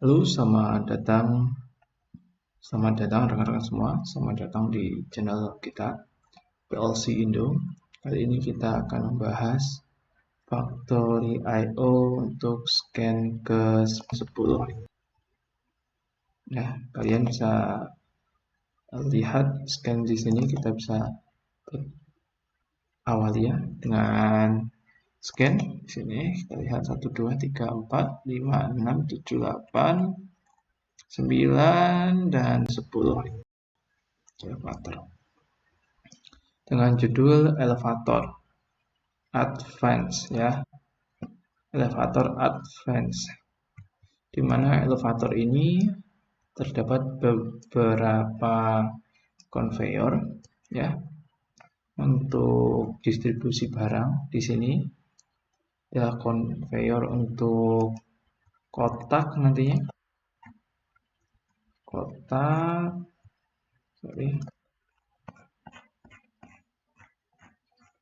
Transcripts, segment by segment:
Halo, selamat datang rekan-rekan semua. Selamat datang di channel kita PLC Indo. Kali ini kita akan membahas Factory.io untuk scan ke 10. Nah, kalian bisa lihat scan di sini, kita bisa awali ya dengan scan di sini. Kita lihat 1 2 3 4 5 6 7 8 9 dan 10 elevator dengan judul elevator advance ya, elevator advance, di mana elevator ini terdapat beberapa conveyor ya untuk distribusi barang. Di sini ya conveyor untuk kotak, nantinya kotak,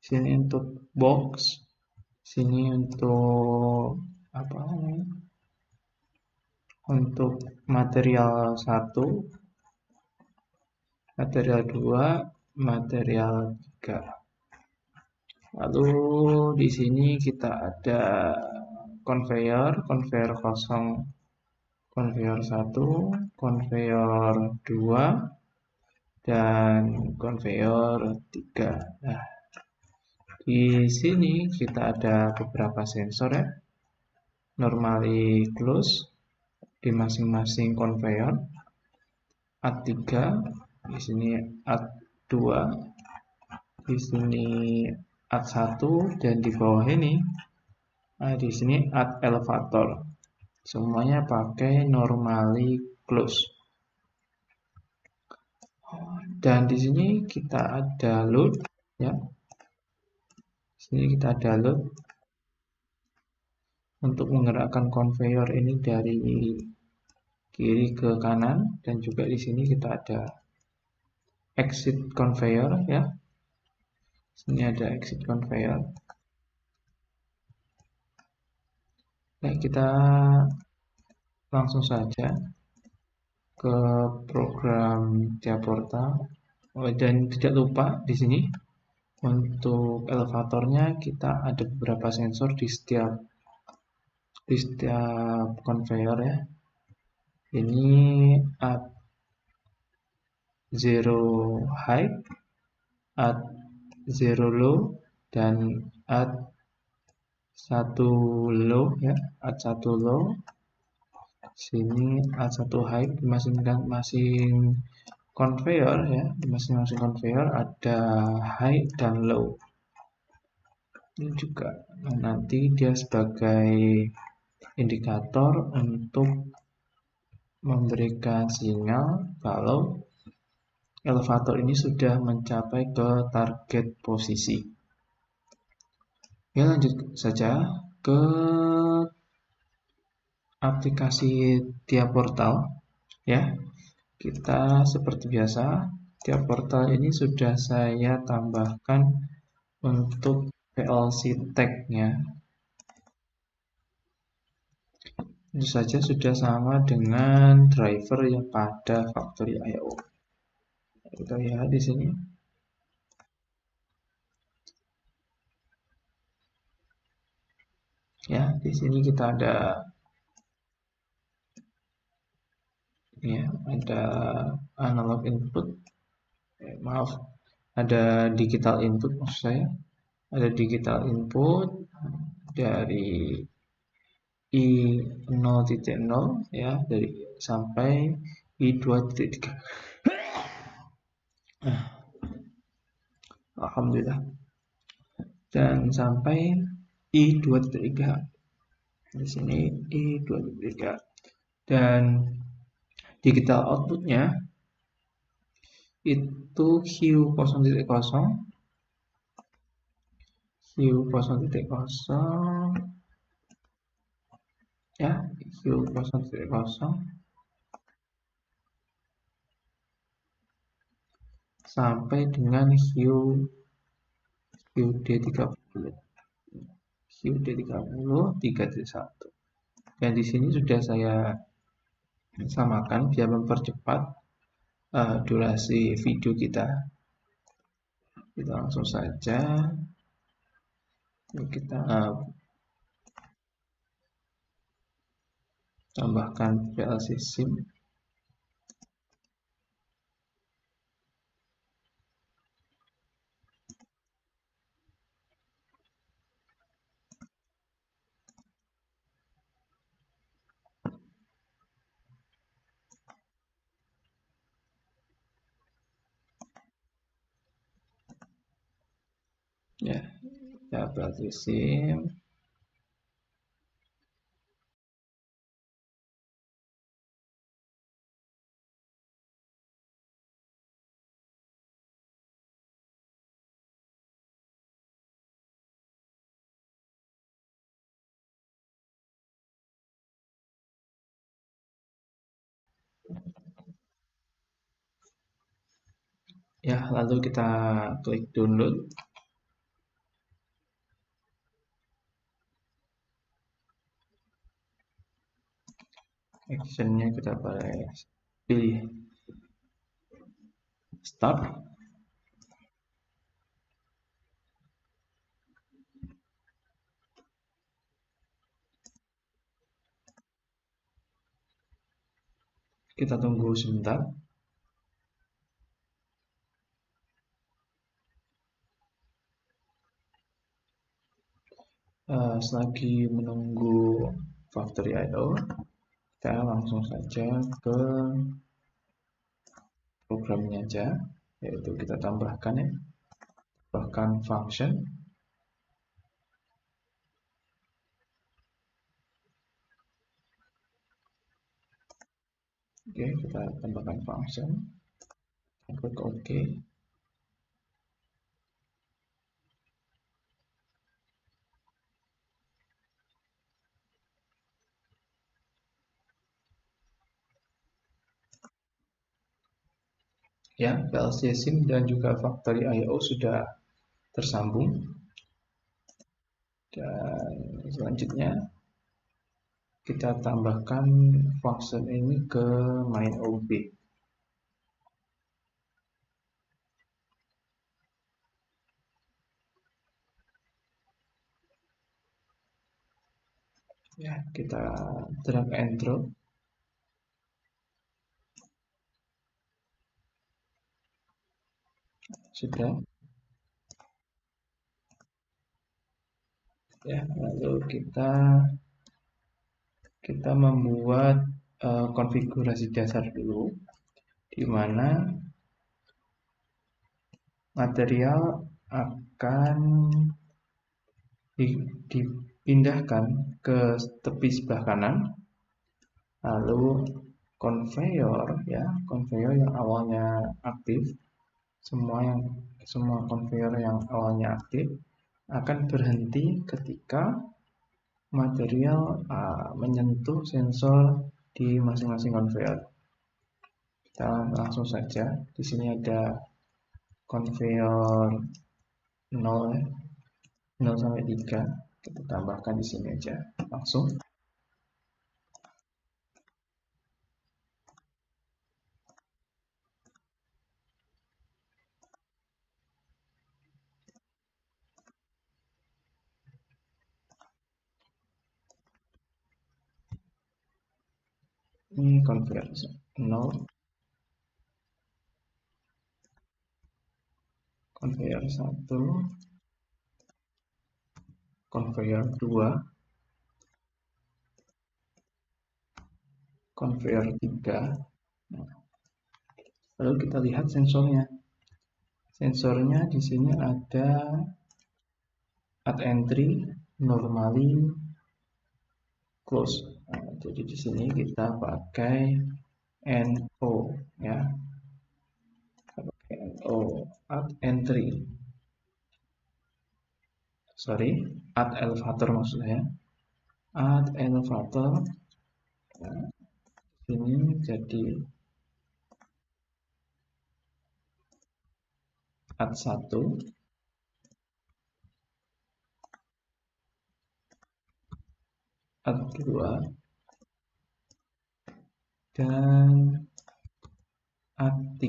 sini untuk box, sini untuk apa namanya, untuk material 1, material 2, material 3. Lalu di sini kita ada conveyor kosong, conveyor 1, conveyor 2, dan conveyor 3. Nah, di sini kita ada beberapa sensor ya, normally close di masing-masing conveyor, AT3, di sini AT2, di sini AT1, dan di bawah ini di sini add elevator. Semuanya pakai normally close. Dan di sini kita ada load ya. Di sini kita ada load untuk menggerakkan conveyor ini dari kiri ke kanan, dan juga di sini kita ada exit conveyor ya. Sini ada exit conveyor. Nah, kita langsung saja ke program Tiaporta. Dan tidak lupa di sini untuk elevatornya kita ada beberapa sensor di setiap conveyor ya. Ini at 0 high, at 0 low, dan at 1 low ya, at 1 low. Sini at 1 high di masing-masing conveyor ya, di masing-masing conveyor ada high dan low. Ini juga nanti dia sebagai indikator untuk memberikan sinyal kalau elevator ini sudah mencapai ke target posisi. Ya, lanjut saja ke aplikasi Tiaportal ya. Kita seperti biasa, Tiaportal ini sudah saya tambahkan untuk PLC tag-nya. Tentu saja sudah sama dengan driver yang pada Factory.io. Kita lihat di sini. Ya, di sini kita ada ya, ada analog input. Maaf, ada digital input maksud saya. Ada digital input dari I0.0 ya, dari sampai I2.3. Alhamdulillah. Dan sampai I2.3. Di sini I2.3. Dan digital outputnya itu Q0.0, ya, Q0.0 sampai dengan QD30 3.1. Dan di sini sudah saya samakan biar mempercepat durasi video kita. Kita langsung saja kita tambahkan VLC sim. Ya, ya VLC sim. Ya, lalu kita klik download. Actionnya kita pilih start. Kita tunggu sebentar. Selagi menunggu Factory I/O, kita langsung saja ke programnya aja, yaitu kita tambahkan ya, bahkan function. Oke, kita tambahkan function, klik OK. Ya, VLC sim dan juga Factory I/O sudah tersambung. Dan selanjutnya kita tambahkan function ini ke main OB. Ya, kita drag and drop. Sudah. Ya, lalu kita membuat konfigurasi dasar dulu, di mana material akan dipindahkan ke tepi sebelah kanan, lalu konveyor yang awalnya aktif, semua konveyor yang awalnya aktif akan berhenti ketika material menyentuh sensor di masing-masing konveyor. Kita langsung saja, di sini ada konveyor 0 ya, 0 sampai 3. Kita tambahkan di sini aja langsung. Ini konveyor 0, konveyor 1, konveyor 2, konveyor 3. Lalu kita lihat sensornya. Sensornya di sini ada add entry, normally, close. Nah, jadi di sini kita pakai NO ya. Pakai NO, add entry. Sorry, add elevator maksudnya. Add elevator. Nah, ini jadi add 1, add 2, dan A3.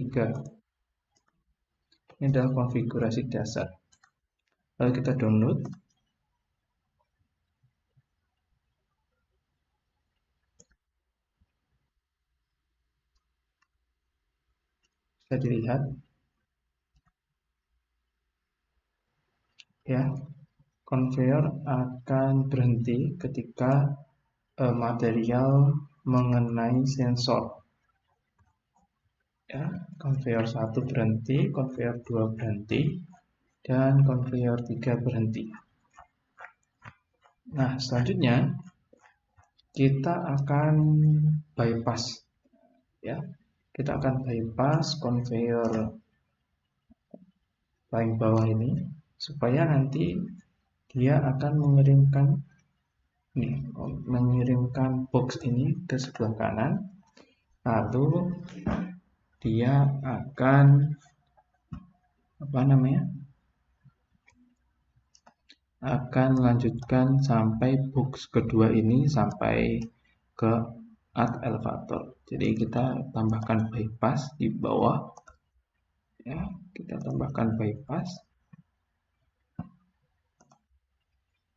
Ini adalah konfigurasi dasar. Lalu kita download. Bisa dilihat ya, conveyor akan berhenti ketika material mengenai sensor. Ya, conveyor 1 berhenti, conveyor 2 berhenti, dan conveyor 3 berhenti. Nah, selanjutnya kita akan bypass ya. Kita akan bypass conveyor paling bawah ini supaya nanti dia akan mengirimkan box ini ke sebelah kanan, lalu dia akan akan melanjutkan sampai box kedua ini sampai ke ad elevator. Jadi kita tambahkan bypass di bawah ya, kita tambahkan bypass.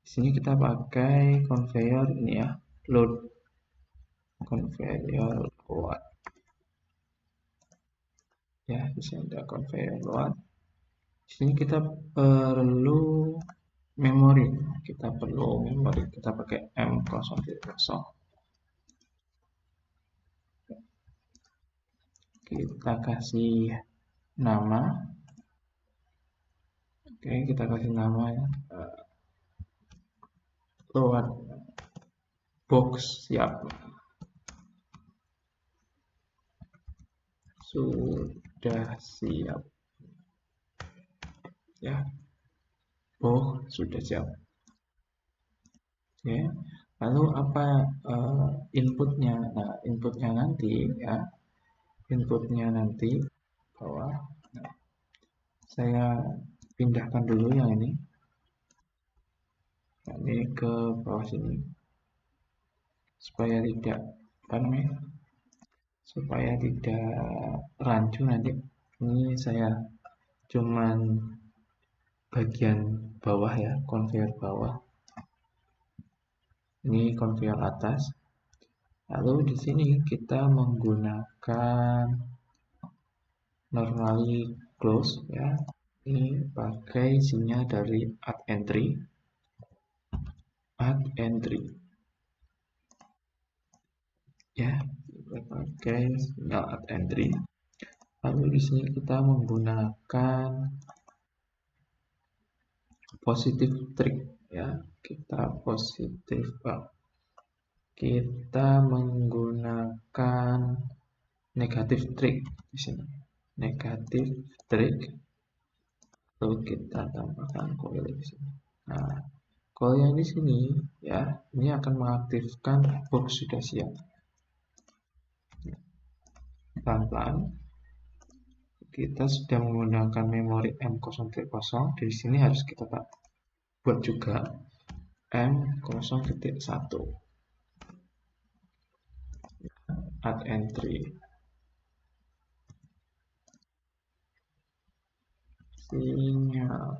Di sini kita pakai conveyor ini ya, load conveyor load ya. Di sini ada conveyor load. Di sini kita perlu memori, kita pakai M030. Kita kasih nama. Oke, kita kasih nama ya, load box siap, sudah siap ya, box sudah siap. Oke, lalu apa inputnya? Nah, inputnya nanti bawah. Nah, saya pindahkan dulu yang ini. Nah, ini ke bawah sini supaya tidak supaya tidak rancu nanti. Ini saya cuman bagian bawah ya, conveyor bawah. Ini conveyor atas. Lalu di sini kita menggunakan normally close ya. Ini pakai sinyal dari add entry ya, kita pakai sinyal add entry. Lalu di sini kita menggunakan positive trick ya, kita menggunakan negative trick di sini, negative trick. Lalu kita tambahkan coil di sini. Nah, coil yang di sini ya, ini akan mengaktifkan box sudah siap. Pelan-pelan. Kita sudah menggunakan memori M030. Di sini harus kita buat juga M0.1 add entry sinyal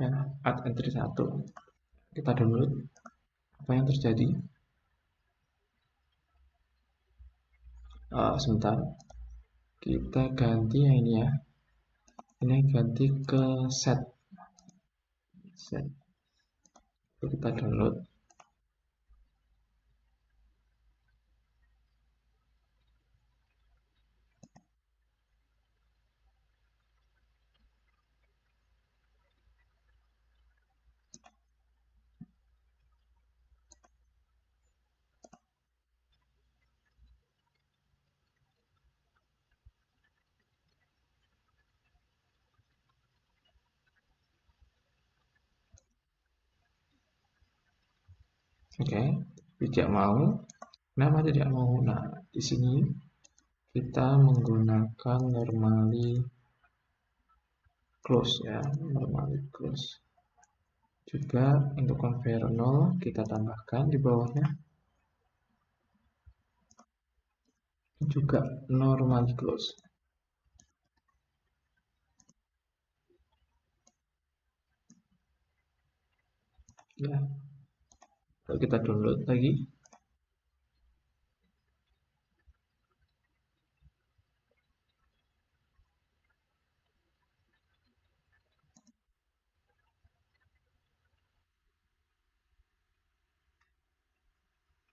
ya, add entry 1. Kita download. Apa yang terjadi? Sebentar, kita ganti yang ini ya, ini ganti ke set. Lalu kita download. Oke, tidak mau. Kenapa tidak mau? Nah, di sini kita menggunakan normally close ya, normally close. Juga untuk conveyor 0 kita tambahkan di bawahnya juga normally close. Ya, kalau kita download lagi,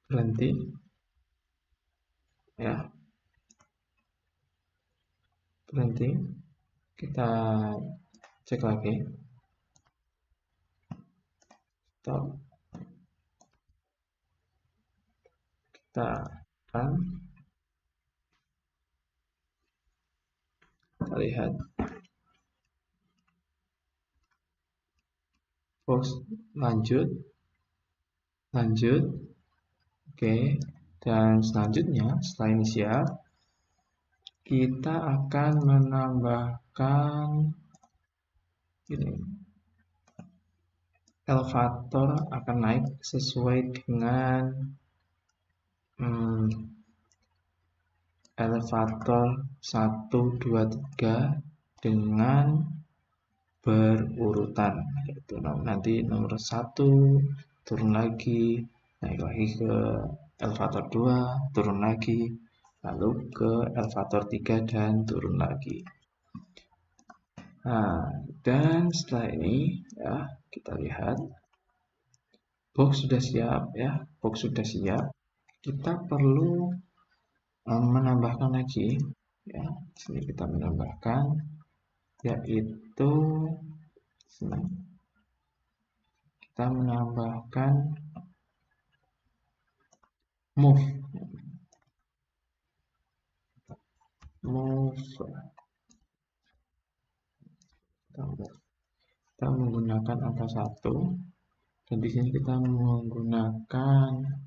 berhenti ya, berhenti. Kita cek lagi, stop. Kita run, kita lihat post, lanjut, lanjut. Oke, dan selanjutnya setelah ini siap, kita akan menambahkan ini, elevator akan naik sesuai dengan elevator 1, 2, 3 dengan berurutan, yaitu nanti nomor 1 turun lagi, naik lagi ke elevator 2, turun lagi, lalu ke elevator 3 dan turun lagi. Nah, dan setelah ini ya, kita lihat box sudah siap ya, box sudah siap. Kita perlu menambahkan lagi ya, sini kita menambahkan yaitu sini kita menambahkan move kita menggunakan angka 1 dan di sini kita menggunakan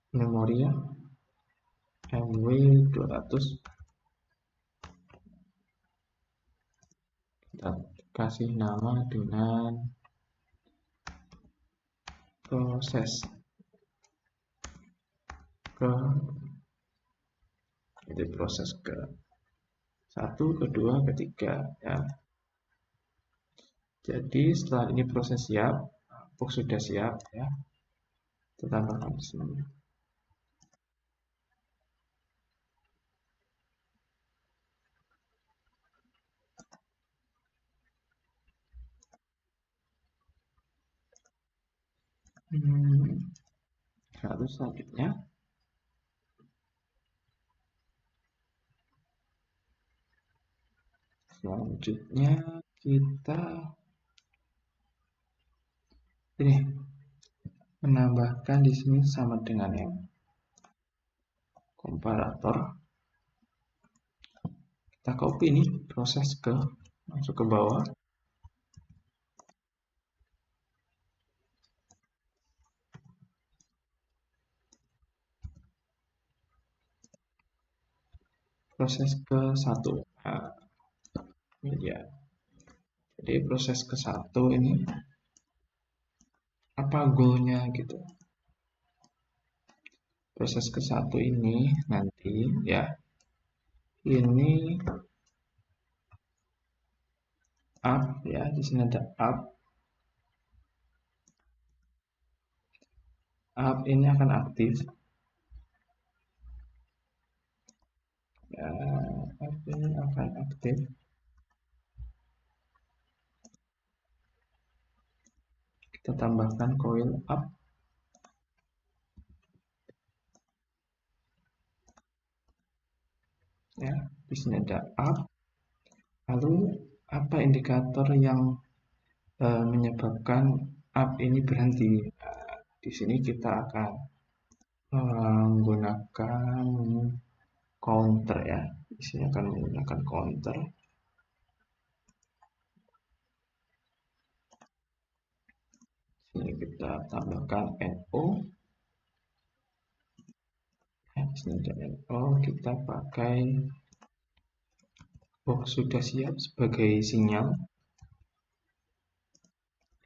memori ya, MW200. Kita kasih nama dengan proses ke, jadi proses ke 1, kedua, ketiga ya. Jadi setelah ini proses siap, box sudah siap ya. Kita tambahkan di sini. Lalu selanjutnya kita ini menambahkan di sini sama dengan yang komparator. Kita copy ini proses ke masuk ke bawah. Proses ke 1. Nah, ini dia. Jadi proses ke 1 ini apa goalnya gitu. Proses ke 1 ini nanti ya, ini up ya, di sini ada up ini akan aktif ya, up ini akan aktif. Kita tambahkan coil up ya, di sini ada up. Lalu apa indikator yang menyebabkan up ini berhenti? Nah, di sini kita akan menggunakan counter ya. Di sini akan menggunakan counter. Ini kita tambahkan NO. Di sini ada NO, kita pakai box sudah siap sebagai sinyal.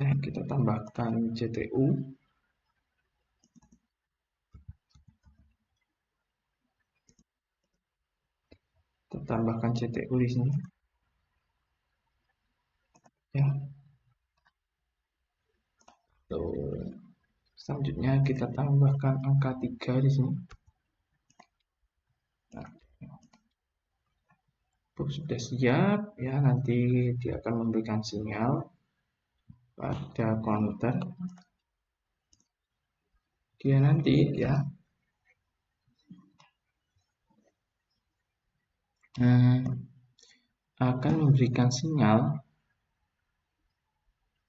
Kita tambahkan CTU. Kita tambahkan CTU di sini. Ya. Selanjutnya kita tambahkan angka 3 di sini. Nah, sudah siap ya, nanti dia akan memberikan sinyal pada counter. Dia nanti ya akan memberikan sinyal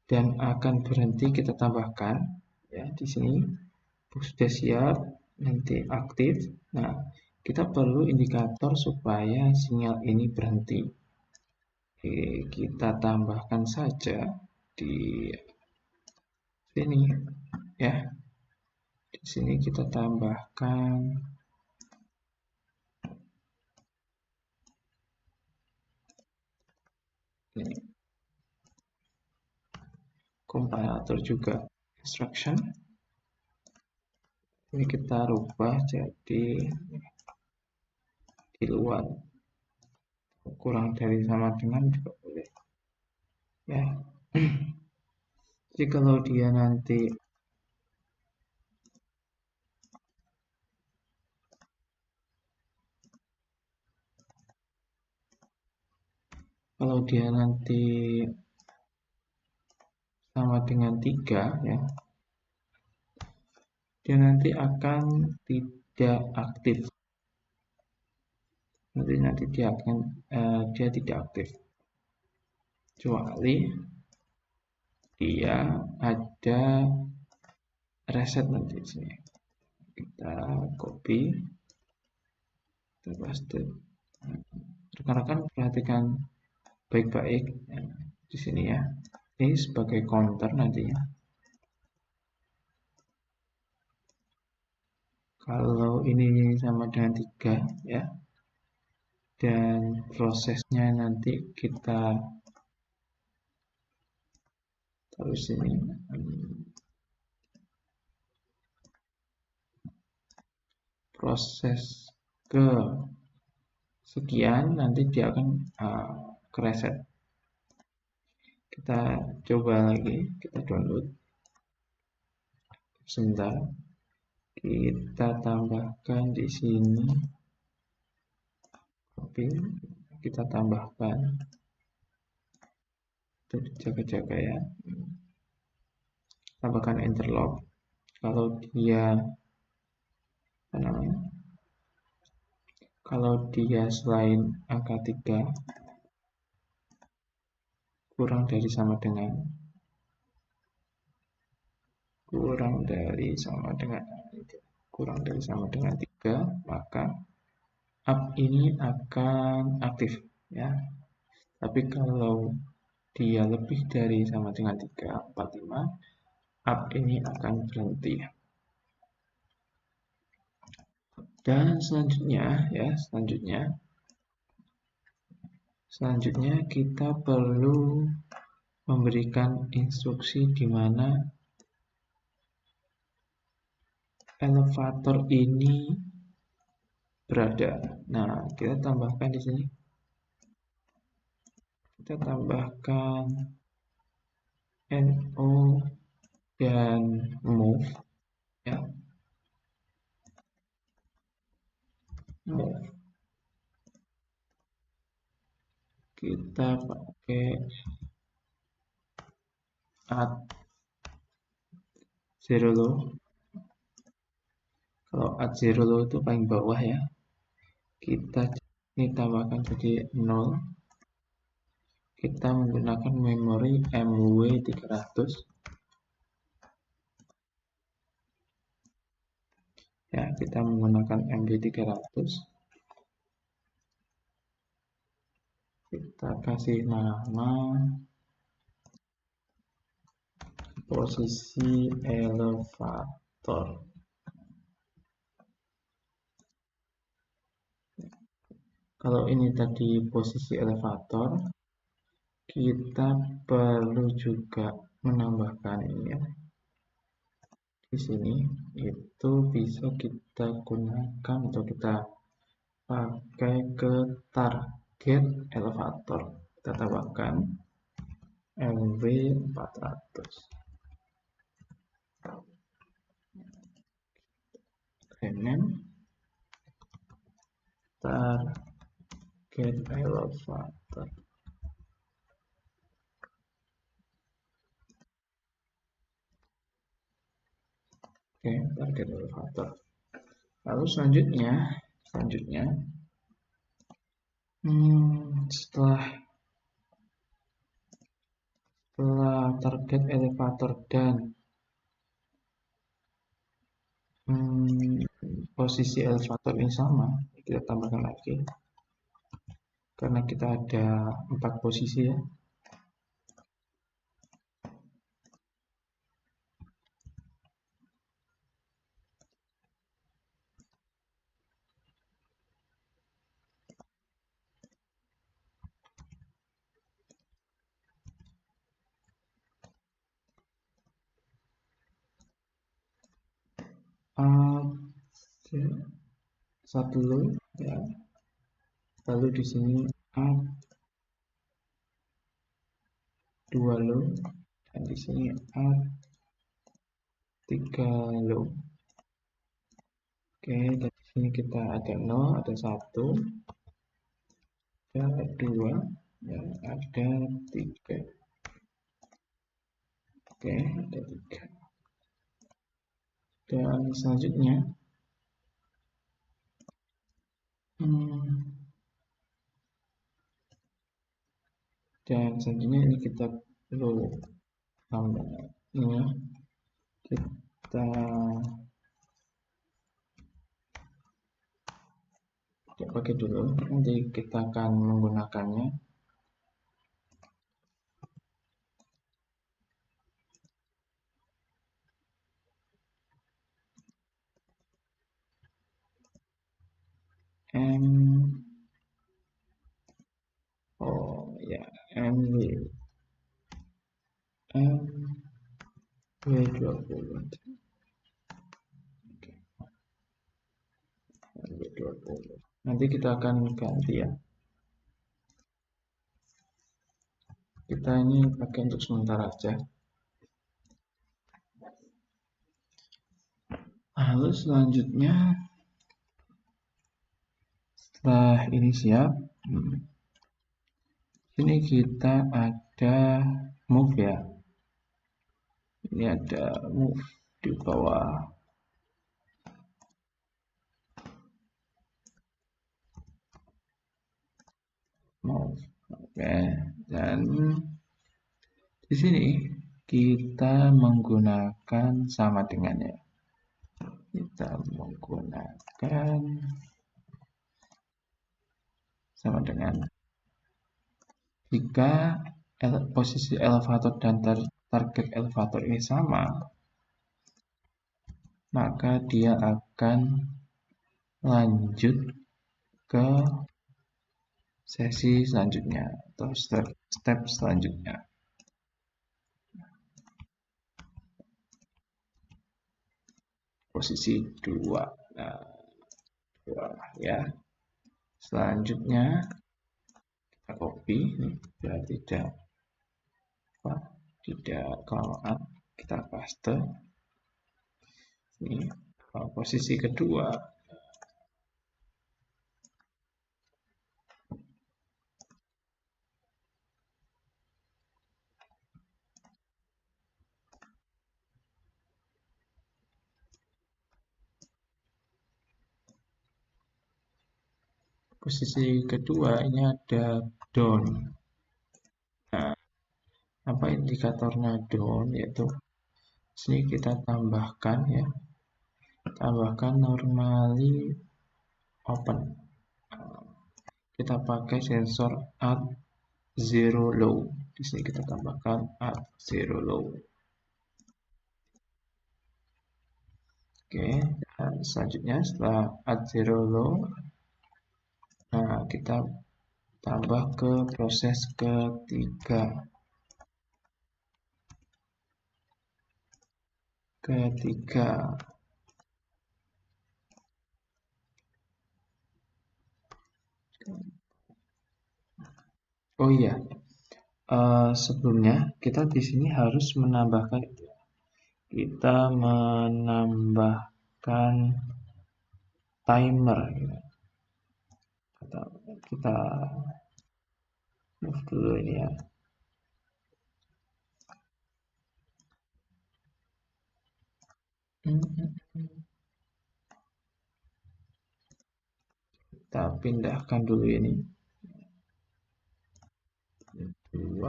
dan akan berhenti. Kita tambahkan ya di sini sudah siap, nanti aktif. Nah, kita perlu indikator supaya sinyal ini berhenti. Oke, kita tambahkan saja di sini ya. Di sini kita tambahkan ini komparator juga instruction. Ini kita rubah jadi di luar, kurang dari sama dengan juga boleh ya. Jadi kalau dia nanti sama dengan 3 ya, dia nanti akan tidak aktif. Nanti dia tidak aktif kecuali dia ada reset nanti di sini. Kita copy, kita paste. Rekan-rekan perhatikan baik-baik ya, di sini ya. Ini sebagai counter nantinya. Kalau ini sama dengan 3 ya. Dan prosesnya nanti kita taruh sini. Proses ke sekian, nanti dia akan ke reset. Kita coba lagi, kita download sebentar. Kita tambahkan di sini, copy, kita tambahkan, jaga-jaga ya, tambahkan interlock. Kalau dia selain angka 3 kurang dari sama dengan 3, maka up ini akan aktif ya. Tapi kalau dia lebih dari sama dengan 3, 4, 5, up ini akan berhenti. Dan selanjutnya kita perlu memberikan instruksi di mana elevator ini berada. Nah, kita tambahkan di sini. Kita tambahkan NO dan move ya. Move. Kita pakai add zero low. Kalau add zero low itu paling bawah ya. Kita ini tambahkan jadi 0. Kita menggunakan memori MW300 ya. Kita menggunakan MW300. Kita kasih nama posisi elevator. Kalau ini tadi posisi elevator, kita perlu juga menambahkan ini ya. Di sini itu bisa kita gunakan atau kita pakai ke target elevator. Kita tambahkan LW 400. Rename target elevator. Oke, target elevator. Lalu selanjutnya setelah target elevator dan posisi elevator ini sama, kita tambahkan lagi karena kita ada 4 posisi ya. Satu low ya, lalu di sini add 2 low dan di sini add 3 low. Oke, dan di sini kita ada 0, ada 1, ada 2, dan ada 3. Oke, ada 3. Dan selanjutnya ini kita perlu tambah ini ya. Kita pakai dulu, nanti kita akan menggunakannya. W20. Nanti kita akan ganti ya. Kita ini pakai untuk sementara aja. Lalu selanjutnya setelah ini siap, sini kita ada move ya. Ini ada move di bawah. Move. Oke, dan di sini kita menggunakan sama dengannya. Kita menggunakan sama dengan jika posisi elevator dan target elevator ini sama, maka dia akan lanjut ke sesi selanjutnya atau step selanjutnya. Posisi 2. Nah, 2 ya. Selanjutnya kita copy nih biar tidak kelamaan, kita paste. Ini posisi kedua. Posisi kedua ini ada down. Nah, apa indikatornya down? Yaitu sini kita tambahkan ya, tambahkan normally open. Kita pakai sensor add zero low. Di sini kita tambahkan add zero low. Oke, dan selanjutnya setelah add zero low, nah kita tambah ke proses ketiga. Oh iya, sebelumnya kita di sini harus menambahkan itu. Kita menambahkan timer. Gitu. Kita move dulu ini ya. Kita pindahkan dulu ini. 2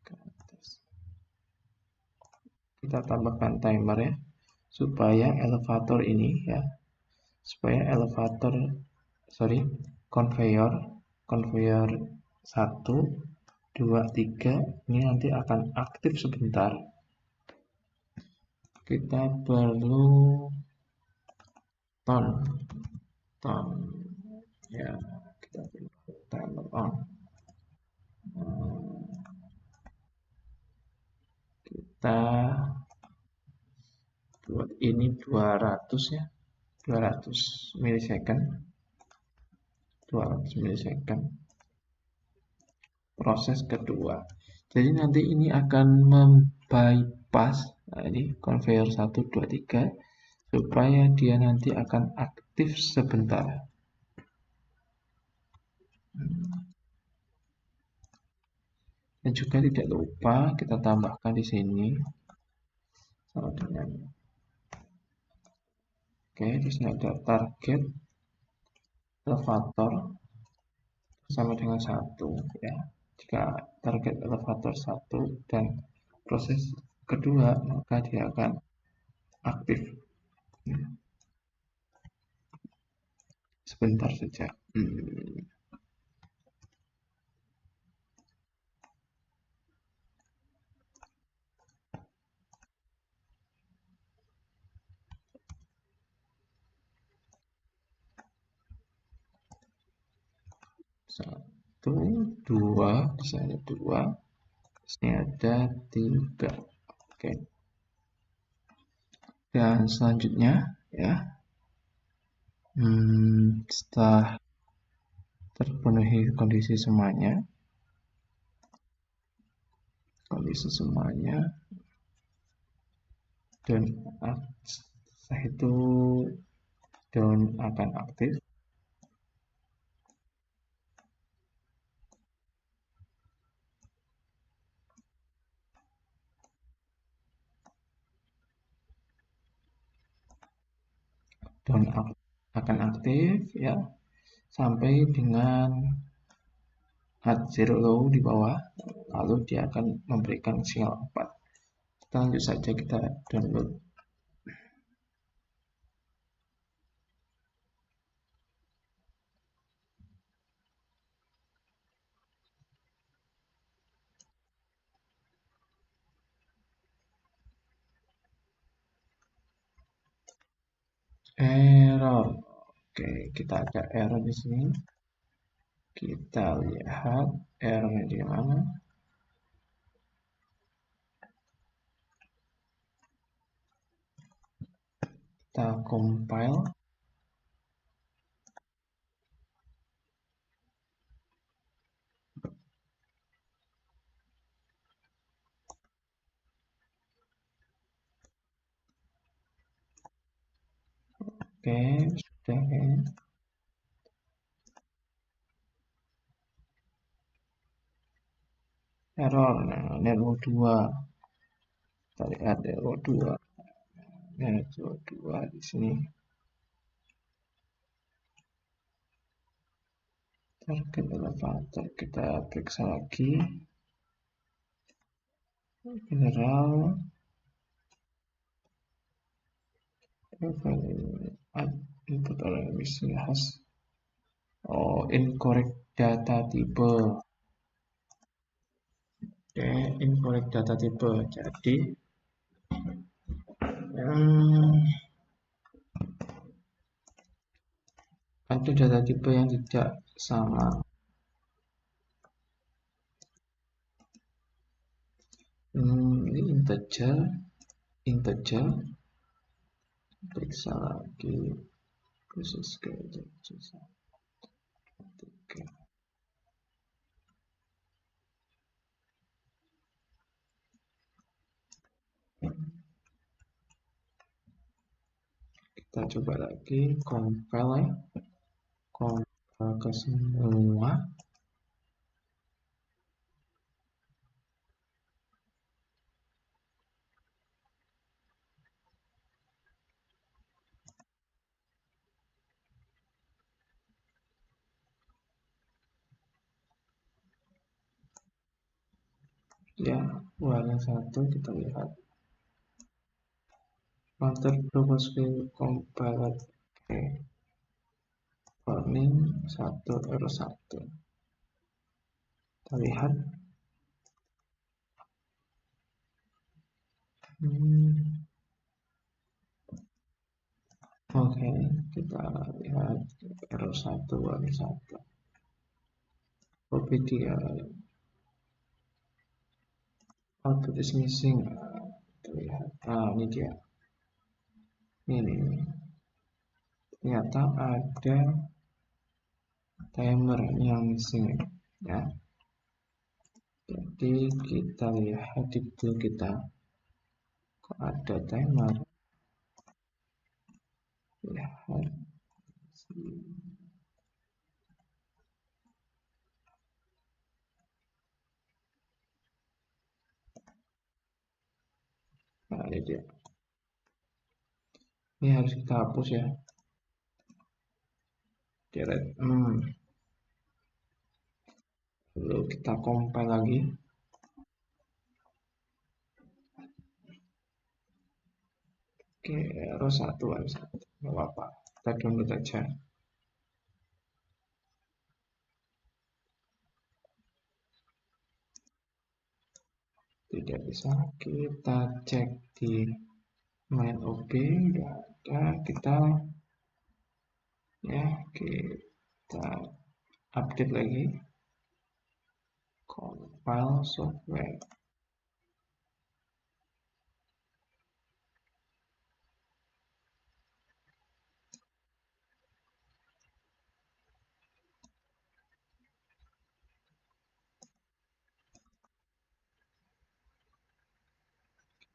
ke atas. Kita tambahkan timer ya, supaya elevator ini ya, conveyor 1, 2, 3 ini nanti akan aktif sebentar. Kita perlu ton ya, kita perlu timer on. Kita buat ini 200 ya, 200 milisecond proses kedua. Jadi nanti ini akan membypass ini conveyor 1, 2, 3 supaya dia nanti akan aktif sebentar. Dan juga tidak lupa kita tambahkan di sini sama dengan di sini ada target elevator sama dengan 1 ya. Jika target elevator 1 dan proses kedua, maka dia akan aktif sebentar saja. Satu, dua, di sini ada 2, di sini ada 3. Oke. Dan selanjutnya ya, setelah terpenuhi kondisi semuanya, dan setelah itu down akan aktif. Down akan aktif ya sampai dengan add zero low di bawah, lalu dia akan memberikan sinyal 4. Kita lanjut saja, kita download. Error. Oke, kita ada error di sini. Kita lihat errornya di mana. Kita compile. Oke, sudah ya. Error, nah ini error 2. Kita lihat error 2. Error 2 di sini. Target elevator kita periksa lagi. General input oleh misi khas. Oh, incorrect data type. Oke, incorrect data type. Jadi ada data tipe yang tidak sama. Ini integer, periksa lagi, khusus ke tiga. Kita coba lagi, compile ke semua. Ya, warna satu kita lihat. Counter propose compiled. Oke. Warning 1 error 1. Kita lihat. Oke, kita lihat error 1 warning 1. Copy dia. Output is missing. Kita lihat. Ini dia. Ini. Ternyata ada timer yang missing, ya. Jadi kita lihat di tool kita, kok ada timer. Lihat. Nah, ini dia. Ini harus kita hapus ya. Delete. Lalu kita compile lagi. Oke, error 1 error 1. Nggak apa-apa. Kita download aja. Tidak bisa. Kita cek di main OB, nggak ada. Kita update lagi. Compile software.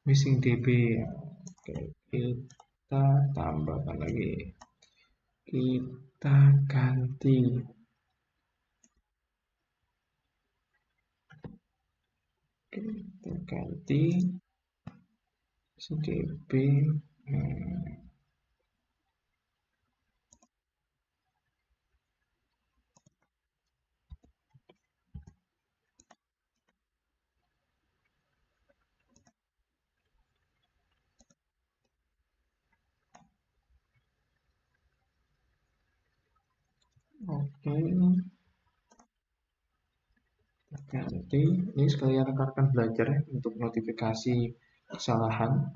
Missing DB. Oke, kita tambahkan lagi. Kita ganti. Kita ganti CDB. Oke, ganti. Ini sekalian rekan-rekan belajar ya, untuk notifikasi kesalahan.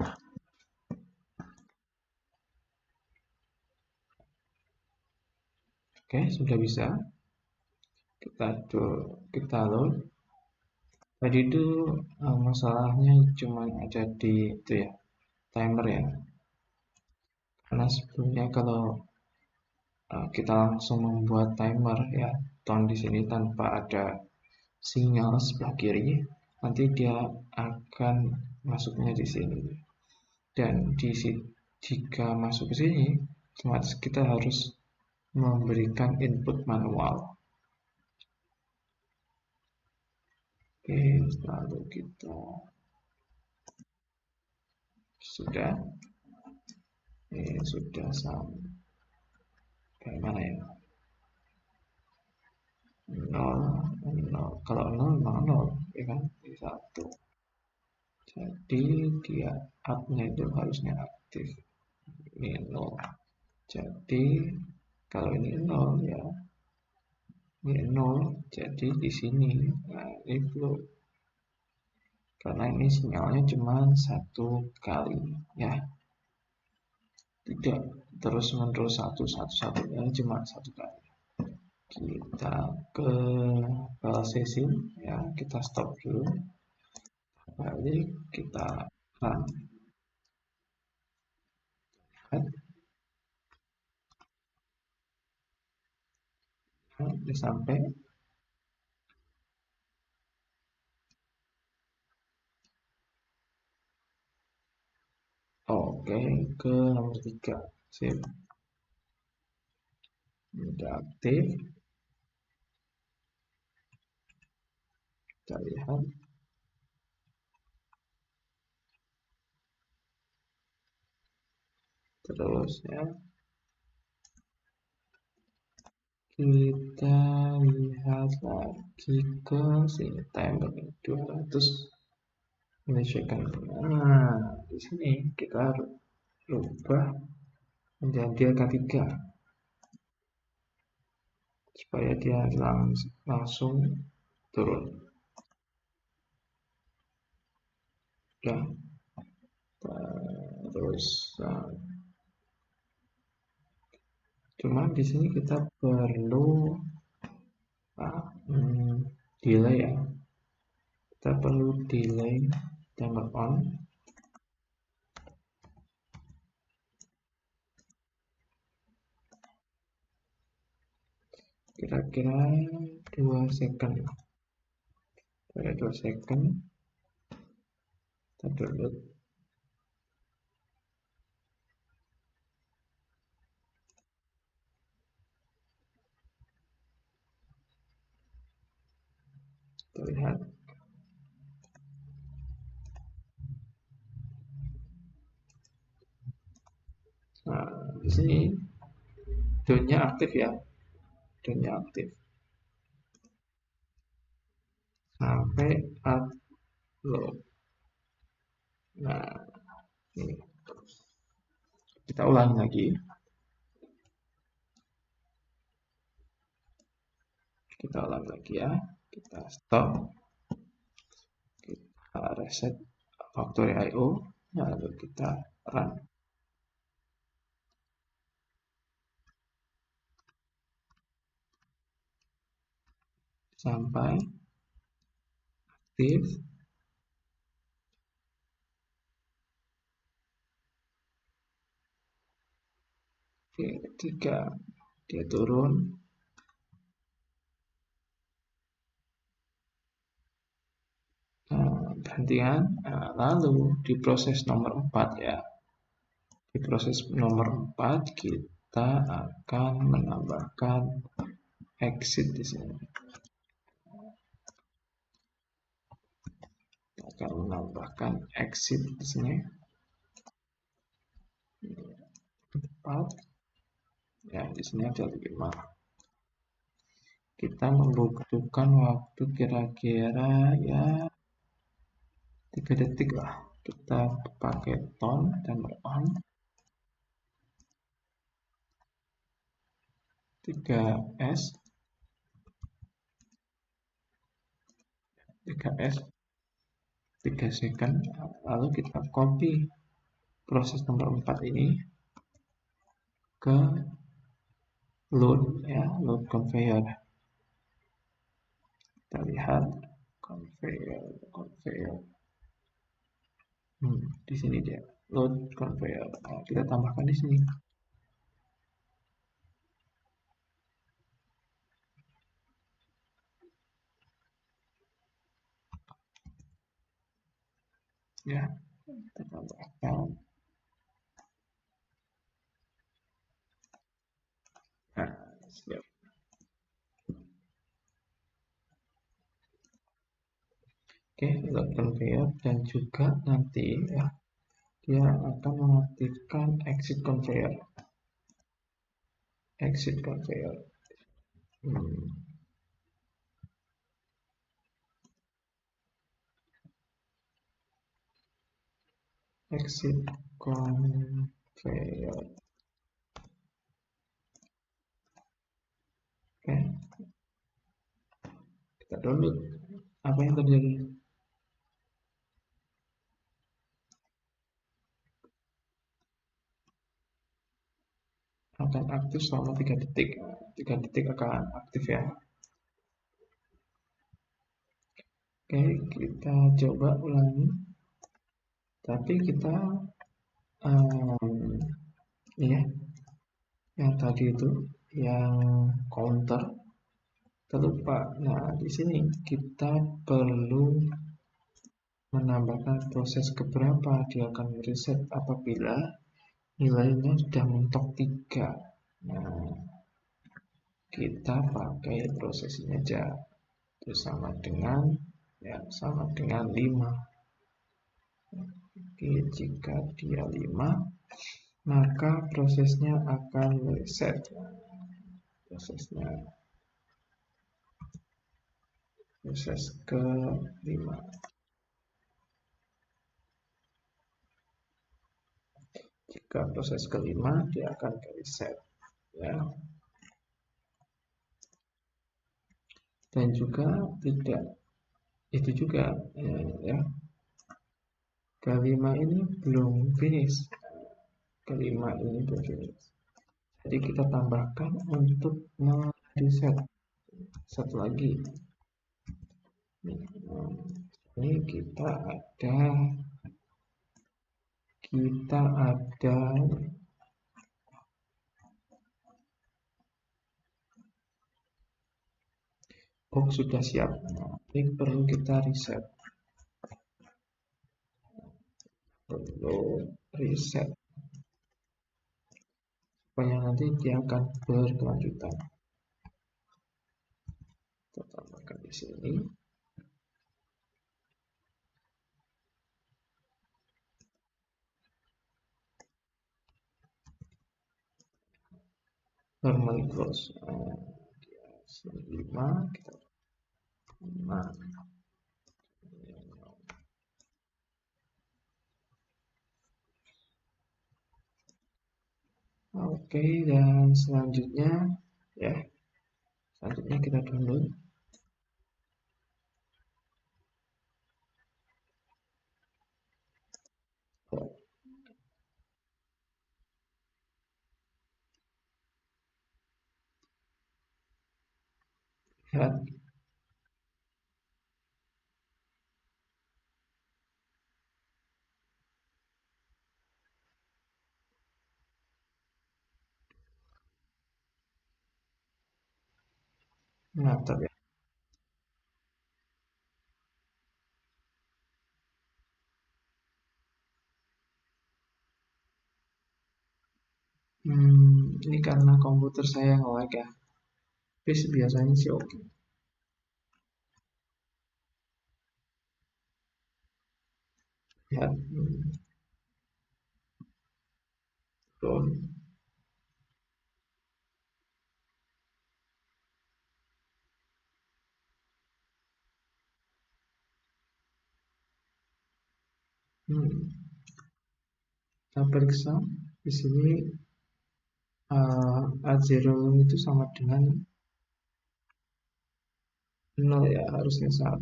Oke, sudah bisa. Kita load. Tadi itu masalahnya cuma ada di itu ya, timer ya. Karena sebelumnya kalau kita langsung membuat timer ya, tone di sini tanpa ada sinyal sebelah kiri, nanti dia akan masuknya di sini. Dan jika masuk ke sini, otomatis kita harus memberikan input manual. Oke, lalu kita sudah sampai mana ya? 0, kalau 0 memang 0 ya kan, di 1. Jadi dia up-nya itu harusnya aktif. Ini 0. Jadi kalau ini 0 ya, ini 0. Jadi di sini, nah ini flow. Karena ini sinyalnya cuma 1 kali ya. Tidak terus menerus satu ya, cuma satu kali. Kita ke file sesi ya, kita stop dulu, balik kita run. Udah sampai. Oke, ke nomor 3. Sip, udah aktif. Kita lihat. Terus ya, kita lihat lagi ke sini, timer 200 menyesuaikan. Nah, di sini kita rubah menjadi angka 3 supaya dia langsung turun. Ya, terus cuma di sini kita perlu delay ya. Kita perlu delay timer on. Kira-kira 2 second. Pada 2 second kita download. Kita lihat. Nah, di sini downnya aktif ya. Downnya aktif. Sampai upload. Nah, ini. Kita ulangi lagi. Kita ulangi lagi ya. Kita stop. Kita reset factory IO. Lalu kita run. Sampai aktif. Oke, ketika dia turun, gantian, lalu di proses nomor 4 ya. Di proses nomor 4 kita akan menambahkan exit di sini. Kita akan menambahkan exit di sini. 4. Ya, di sini ada 5. Kita membutuhkan waktu kira-kira ya 3 detik lah. Kita pakai tone timer on 3S 3 second. Lalu kita copy proses nomor 4 ini ke load ya, load conveyor. Kita lihat conveyor. Di sini dia load conveyor. Nah, kita tambahkan di sini. Ya, kita tambahkan. Nah, siap. Oke, load conveyor dan juga nanti ya dia akan mengaktifkan exit conveyor. Exit conveyor. Exit conveyor. Oke, kita download. Apa yang terjadi? akan aktif selama 3 detik. 3 detik akan aktif ya. Oke, kita coba ulangi. Tapi kita ya, yang tadi itu yang counter terlupa. Nah, di sini kita perlu menambahkan proses keberapa dia akan mereset apabila nilainya sudah mentok 3. Nah, kita pakai proses ini aja. Itu sama dengan 5. Oke, jika dia 5, maka prosesnya akan mereset. Proses ke-5. Jika proses ke-5, dia akan ke reset ya. Dan juga tidak itu juga ya. Ke-5 ini belum finish. Ke-5 ini belum finish. Jadi kita tambahkan untuk mereset satu lagi. Ini kita ada box sudah siap. Nah, ini perlu kita reset. Supaya nanti dia akan berkelanjutan. Kita tambahkan di sini. Normally close. 5 kita 5. Oke, dan selanjutnya kita download. Lihat. Mantap ya. Ini karena komputer saya nge-lag ya. Tapi biasanya sih oke. Lihat. Turun. Kita periksa di sini A0 itu sama dengan 0 ya, harusnya 1.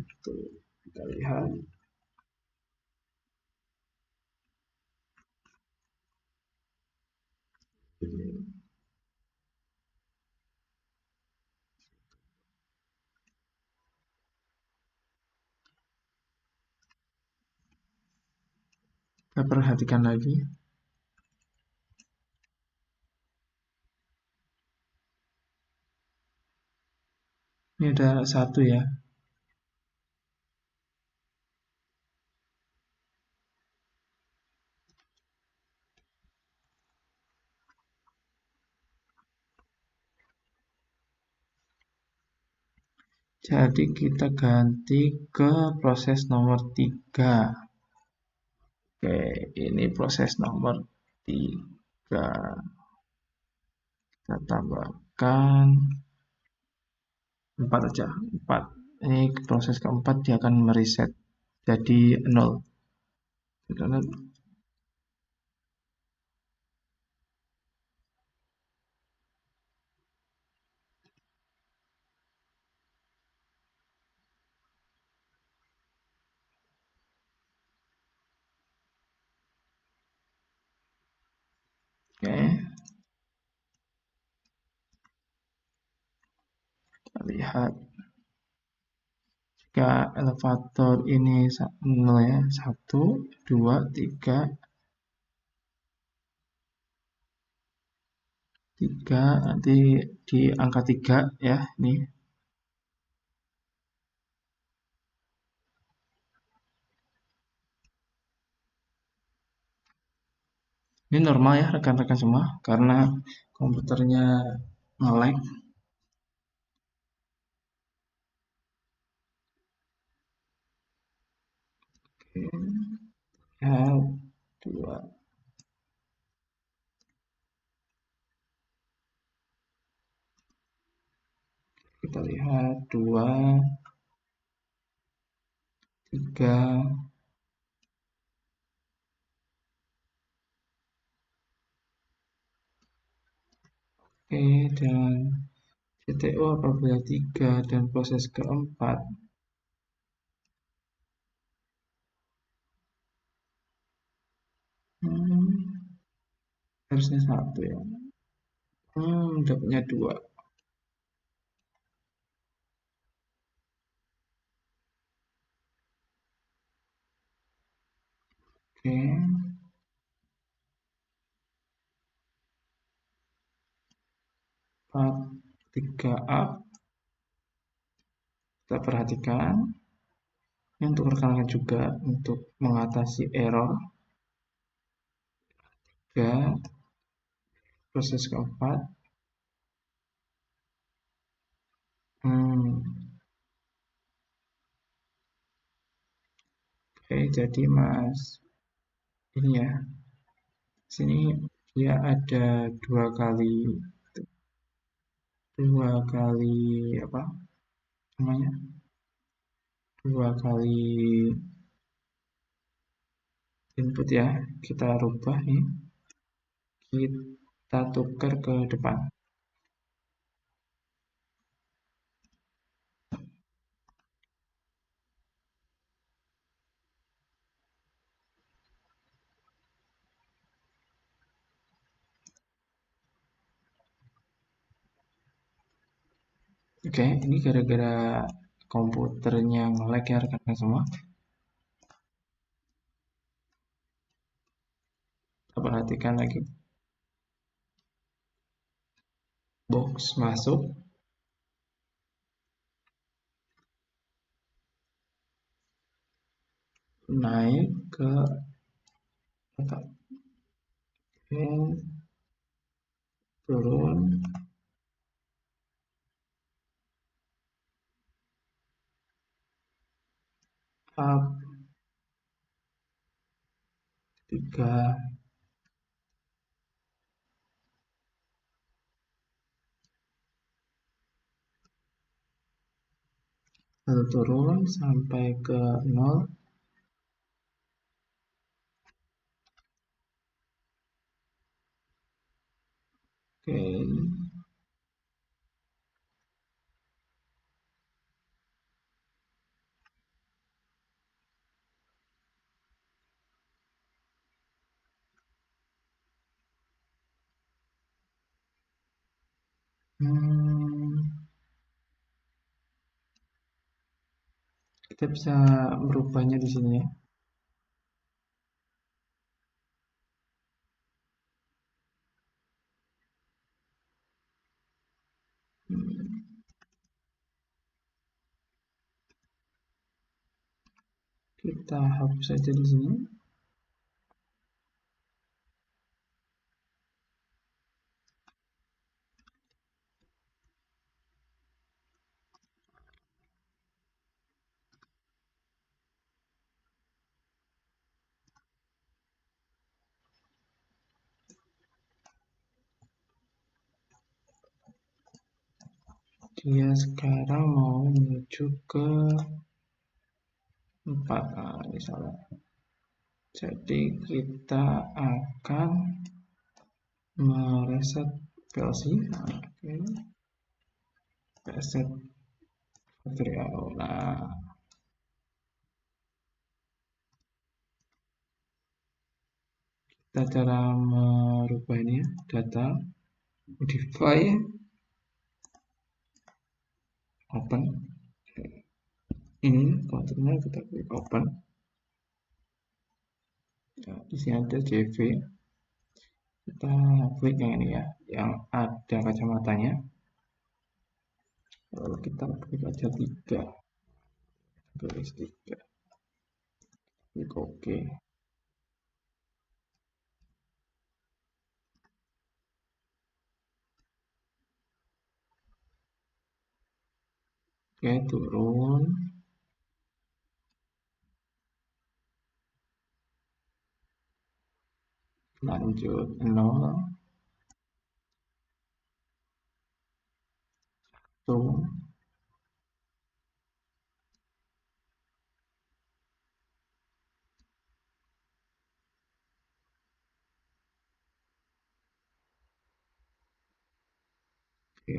Kita lihat. Kita perhatikan lagi. Ini ada 1 ya. Jadi kita ganti ke proses nomor 3. Oke, ini proses nomor 3. Kita tambahkan 4 aja. 4. Ini proses keempat dia akan mereset jadi 0. Karena oke. lihat jika elevator ini nol ya, 1, 2, 3, 3 nanti di angka 3 ya, ini normal ya rekan-rekan semua karena komputernya nge-lag. Ya, 2, kita lihat 2, 3, oke, dan CTO apabila 3 dan proses keempat harusnya 1 ya, dapatnya 2. Oke, 4, 3 up, kita perhatikan ini untuk rekan-rekan juga untuk mengatasi error. 3, proses keempat. Oke, jadi Mas ini ya, sini dia ada dua kali apa namanya, 2 kali input ya, kita rubah nih, kita tukar ke depan. Oke, ini gara-gara komputernya nge-lag ya rekan-rekan semua. Kita perhatikan lagi, box masuk, naik ke oke, turun, up, 3, lalu turun sampai ke 0. Oke, kita bisa merubahnya di sini ya. Kita hapus saja di sini. Dia sekarang mau menuju ke 4, misalnya. Jadi kita akan mereset PLC. Oke. Reset factory out. Nah, kita cara merubah ini ya, data modify open. Ini konturnya kita klik open. Ya, di sini ada CV. Kita klik yang ini ya, yang ada kacamatanya. Lalu kita klik aja 3, tulis 3, klik OK. Oke, turun. Lanjut 0, 1. Oke,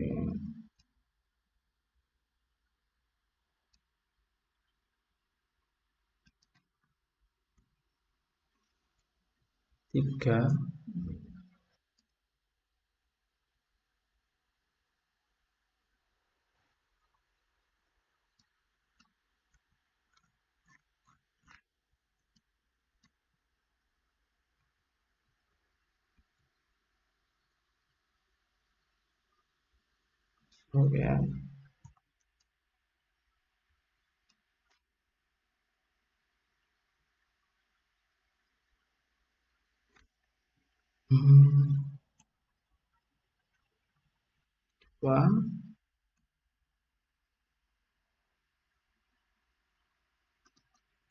3. Oke. Wah,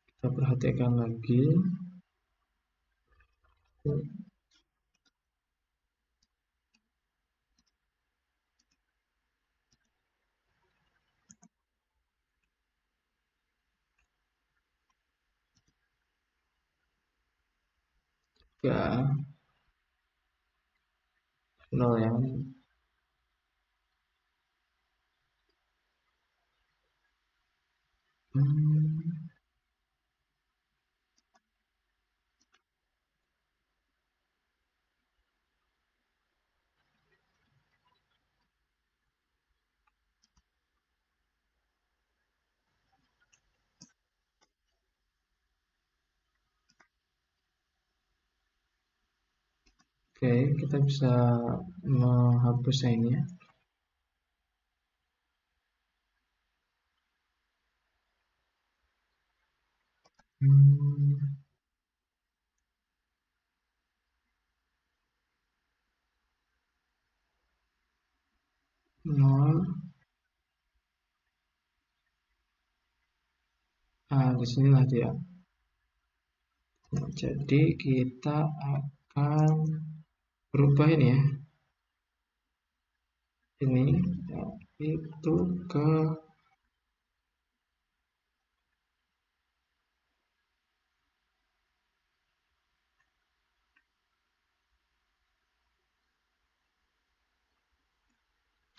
kita perhatikan lagi. Ya, 0 yang ini. Oke, kita bisa menghapusnya ini ya. Hmm, 0. Ah, disinilah dia. Nah, jadi kita akan berubah ini ya. Ini ya, itu ke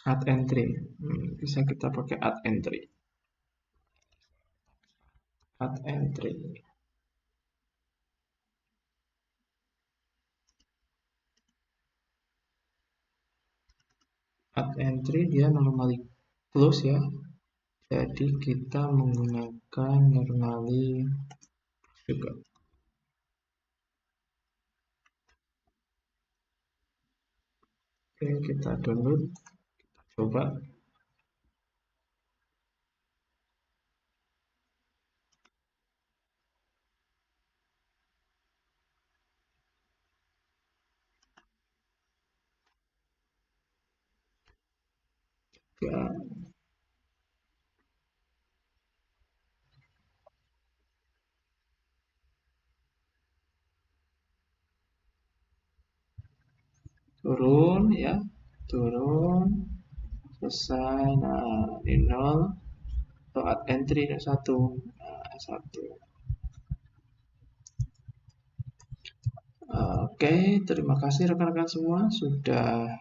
add entry. Bisa kita pakai add entry. Add entry. Add entry dia normally close ya. Jadi kita menggunakan normally juga. Oke, kita download, kita coba. Ya, turun ya, turun, selesai. Nah, di 0 atau add entry 1. Nah, 1. Oke, terima kasih rekan-rekan semua sudah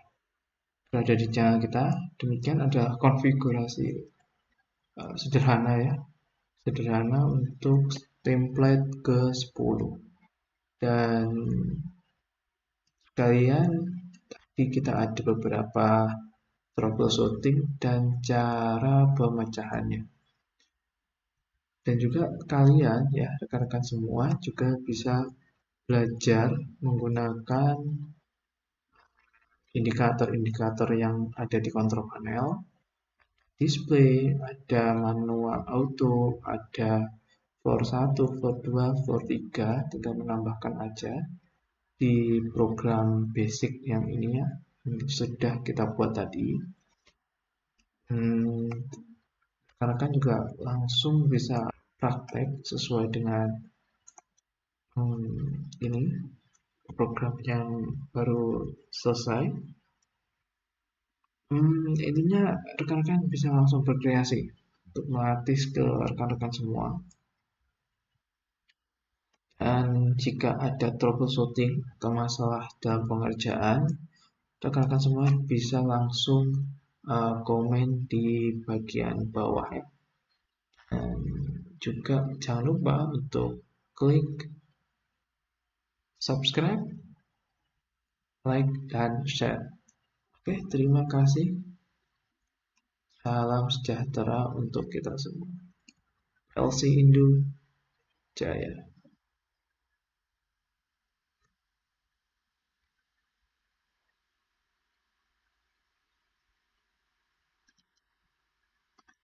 berada di channel kita. Demikian adalah konfigurasi sederhana ya, sederhana untuk template ke-10. Dan sekalian tadi kita ada beberapa troubleshooting, dan cara pemecahannya. Dan juga kalian ya rekan-rekan semua juga bisa belajar menggunakan indikator-indikator yang ada di control panel, display, ada manual auto, ada for 1, for 2, for 3, tinggal menambahkan aja di program basic yang ini ya, sudah kita buat tadi. Karena kan juga langsung bisa praktek sesuai dengan ini program yang baru selesai. Intinya rekan-rekan bisa langsung berkreasi untuk melatih skill rekan-rekan semua. Dan jika ada troubleshooting atau masalah dalam pengerjaan, rekan-rekan semua bisa langsung komen di bagian bawah ya. Dan juga jangan lupa untuk klik subscribe, like, dan share. Oke, terima kasih. Salam sejahtera untuk kita semua. LC Indo Jaya.